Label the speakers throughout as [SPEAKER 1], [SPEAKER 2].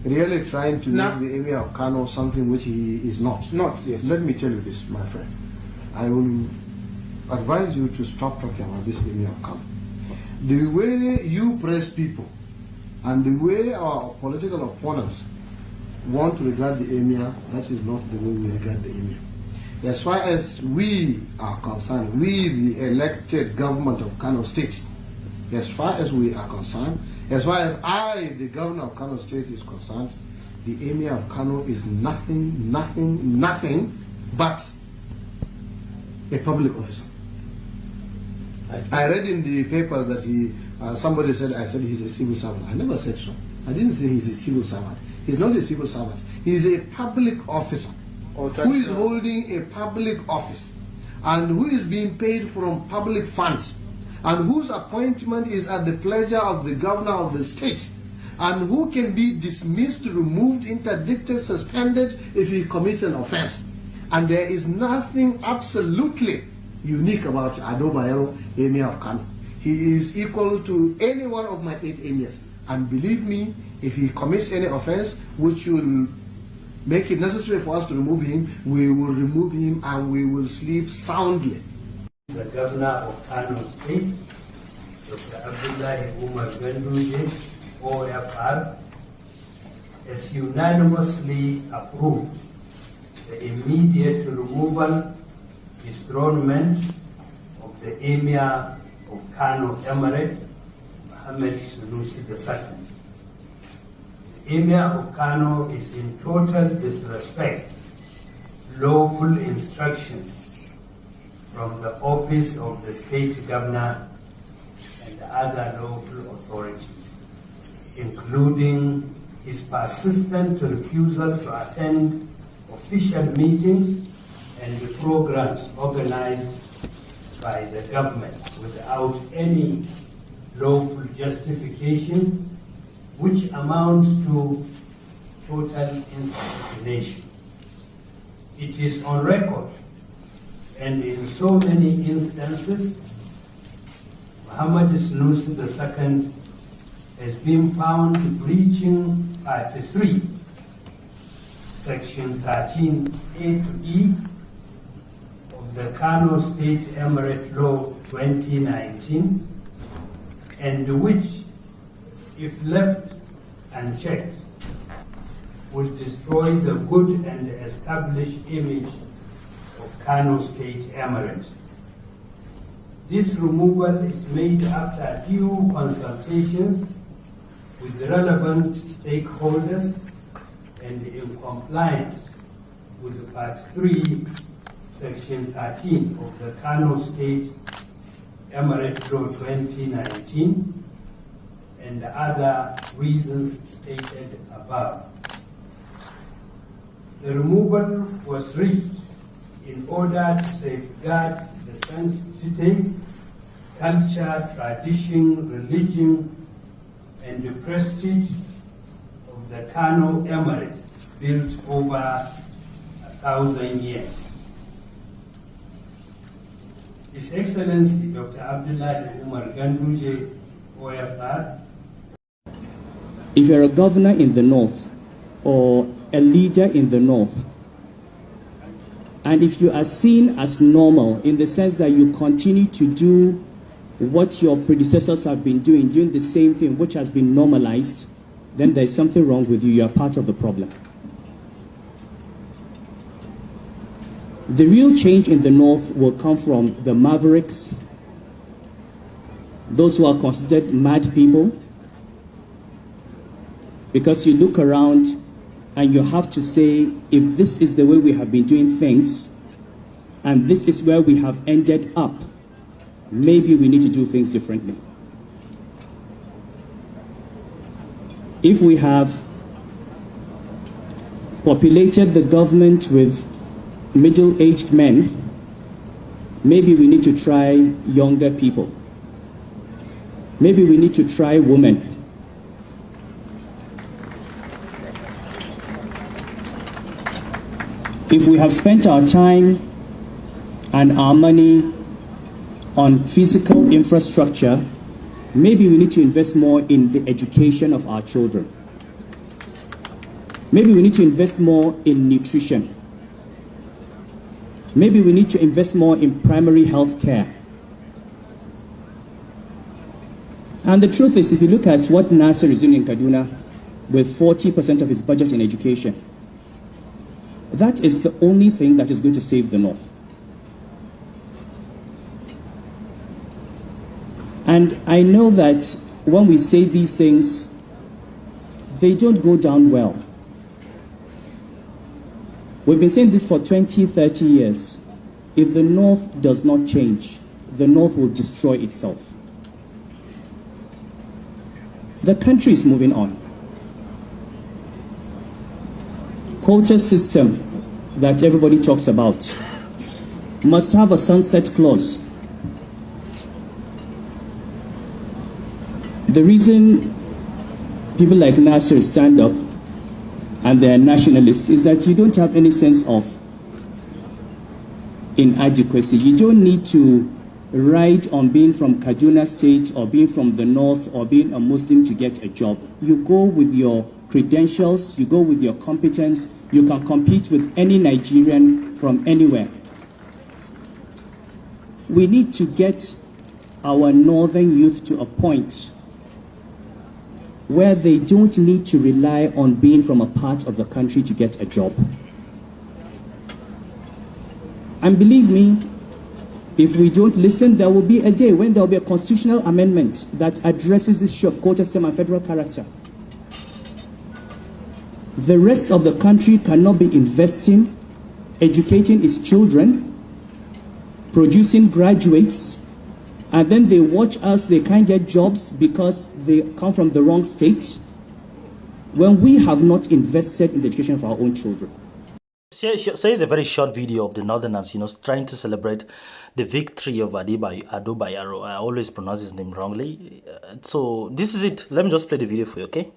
[SPEAKER 1] really trying to make the Emir of Kano something which he is not.
[SPEAKER 2] Not, yes.
[SPEAKER 1] Let me tell you this, my friend. I will advise you to stop talking about this Emir of Kano. The way you press people and the way our political opponents want to regard the Emir, that is not the way we regard the Emir. As far as we are concerned, we the elected government of Kano State, as far as we are concerned, as far as I, the governor of Kano State, is concerned, the Emir of Kano is nothing but a public officer. I read in the paper that somebody said, I said he's a civil servant. I never said so. I didn't say he's a civil servant. He's not a civil servant. He's a public officer who is holding a public office and who is being paid from public funds and whose appointment is at the pleasure of the governor of the state and who can be dismissed, removed, interdicted, suspended if he commits an offense. And there is nothing absolutely unique about Ado Bayero, Emir of Kano. He is equal to any one of my 8 emirs. And believe me, if he commits any offense which will make it necessary for us to remove him, we will remove him and we will sleep soundly.
[SPEAKER 3] The governor of Kano State, Dr. Abdullahi Umar Ganduje, OFR, has unanimously approved the immediate removal, dethronement of the Emir of Kano Emirate, Emir Sanusi II. The Emir of Kano is in total disrespect lawful instructions from the office of the state governor and other local authorities, including his persistent refusal to attend official meetings and the programs organized by the government without any lawful justification, which amounts to total insubordination. It is on record, and in so many instances, Muhammad Sanusi II has been found breaching Part 3, Section 13A to E of the Kano State Emirate Law 2019, and which, if left unchecked, will destroy the good and established image of Kano State Emirate. This removal is made after due consultations with the relevant stakeholders and in compliance with Part 3, Section 13 of the Kano State Emirate Law 2019 and other reasons stated above. The removal was reached in order to safeguard the sanctity, culture, tradition, religion, and the prestige of the Kano Emirate, built over 1,000 years. His Excellency Dr. Abdullahi Umar Ganduje, OFR.
[SPEAKER 4] If you're a governor in the north or a leader in the north, and if you are seen as normal in the sense that you continue to do what your predecessors have been doing the same thing which has been normalized, then there's something wrong with you. You are part of the problem. The real change in the north will come from the mavericks, those who are considered mad people, because you look around and you have to say, if this is the way we have been doing things, and this is where we have ended up, maybe we need to do things differently. If we have populated the government with middle-aged men, maybe we need to try younger people. Maybe we need to try women. If we have spent our time and our money on physical infrastructure, maybe we need to invest more in the education of our children. Maybe we need to invest more in nutrition. Maybe we need to invest more in primary health care. And the truth is, if you look at what Nasser is doing in Kaduna with 40% of his budget in education, that is the only thing that is going to save the North. And I know that when we say these things, they don't go down well. We've been saying this for 20, 30 years. If the North does not change, the North will destroy itself. The country is moving on. Quota system that everybody talks about must have a sunset clause. The reason people like Nasser stand up and they're nationalists is that you don't have any sense of inadequacy. You don't need to ride on being from Kaduna State or being from the North or being a Muslim to get a job. You go with your credentials, you go with your competence, you can compete with any Nigerian from anywhere. We need to get our northern youth to a point where they don't need to rely on being from a part of the country to get a job. And believe me, if we don't listen, there will be a day when there will be a constitutional amendment that addresses this issue of quota system and federal character. The rest of the country cannot be investing, educating its children, producing graduates, and then they watch us, they can't get jobs because they come from the wrong state, when we have not invested in the education of our own children.
[SPEAKER 2] So it's a very short video of the Northerners, trying to celebrate the victory of Ado Bayero. I always pronounce his name wrongly. So this is it. Let me just play the video for you, okay?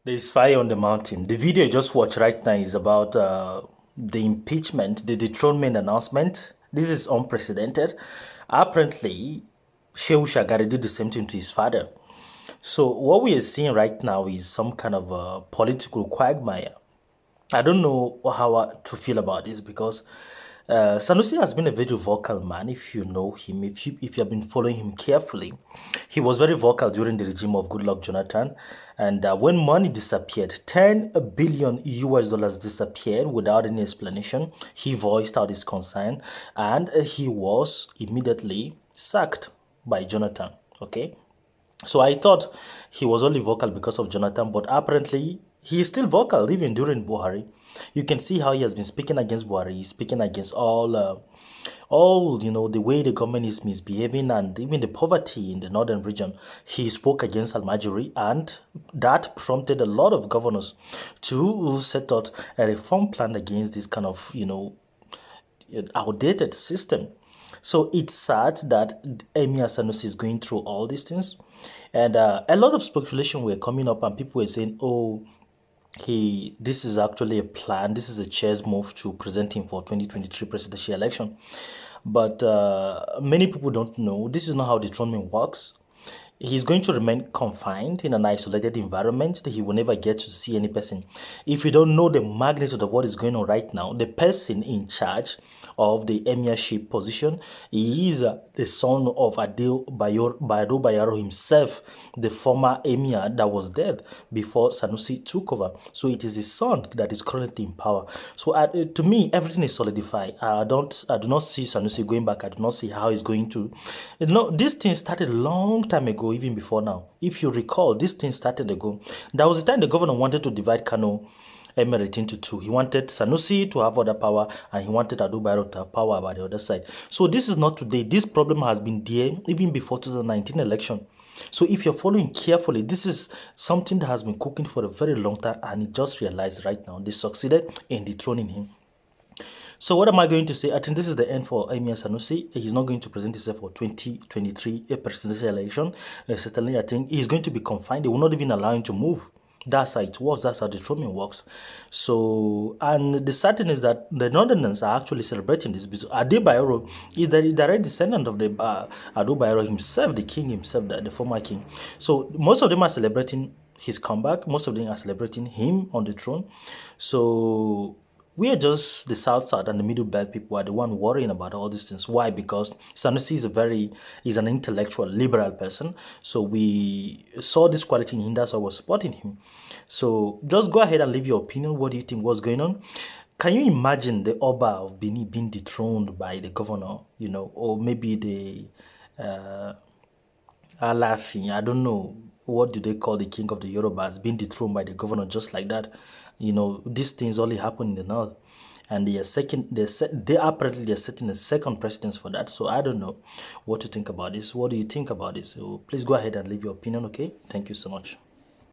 [SPEAKER 2] There's fire on the mountain. The video you just watched right now is about the impeachment, the dethronement announcement. This is unprecedented. Apparently, Shehu Shagari did the same thing to his father. So what we are seeing right now is some kind of a political quagmire. I don't know how to feel about this because Sanusi has been a very vocal man. If you know him, if you have been following him carefully, he was very vocal during the regime of Goodluck Jonathan. And when money disappeared, 10 billion US dollars disappeared without any explanation, he voiced out his concern and he was immediately sacked by Jonathan. Okay, so I thought he was only vocal because of Jonathan, but apparently he is still vocal even during Buhari. You can see how he has been speaking against Buhari. He's speaking against all the way the government is misbehaving and even the poverty in the northern region. He spoke against Al-Majiri, and that prompted a lot of governors to set out a reform plan against this kind of outdated system. So it's sad that Emir Sanusi is going through all these things. And a lot of speculation were coming up, and people were saying, oh, this is actually a plan, this is a chess move to present him for 2023 presidential election. But many people don't know this is not how the dethronement works. He's going to remain confined in an isolated environment. He will never get to see any person. If you don't know the magnitude of what is going on right now, the person in charge of the emirship position, he is the son of Bado Bayero himself, the former emir that was dead before Sanusi took over. So it is his son that is currently in power. So to me, everything is solidified. I do not see Sanusi going back. I do not see how he's going to. This thing started a long time ago, even before now. If you recall, this thing started ago. There was a time the governor wanted to divide Kano Emirate into two. He wanted Sanusi to have other power, and he wanted Ado Bayero to have power by the other side. So this is not today. This problem has been there even before 2019 election. So if you're following carefully, this is something that has been cooking for a very long time, and he just realized right now they succeeded in dethroning him. So what am I going to say? I think this is the end for Emir Sanusi. He's not going to present himself for 2023 presidential election. Certainly, I think he's going to be confined. They will not even allow him to move. That's how it works. That's how the dethronement works. So, and the certain is that the Northerners are actually celebrating this because Ade Bayero is the direct descendant of the Ado Bayero himself, the king himself, the former king. So most of them are celebrating his comeback. Most of them are celebrating him on the throne. So we are just the South and the Middle Belt people are the one worrying about all these things. Why? Because Sanusi is an intellectual, liberal person. So we saw this quality in him. That's why we're supporting him. So just go ahead and leave your opinion. What do you think was going on? Can you imagine the Oba of Bini being dethroned by the governor, or maybe the Alafi, I don't know, what do they call the king of the Yorubas, being dethroned by the governor just like that? These things only happen in the north, and they apparently they're setting a second precedence for that. So I don't know what to think about this. What do you think about this? So please go ahead and leave your opinion. Okay, thank you so much.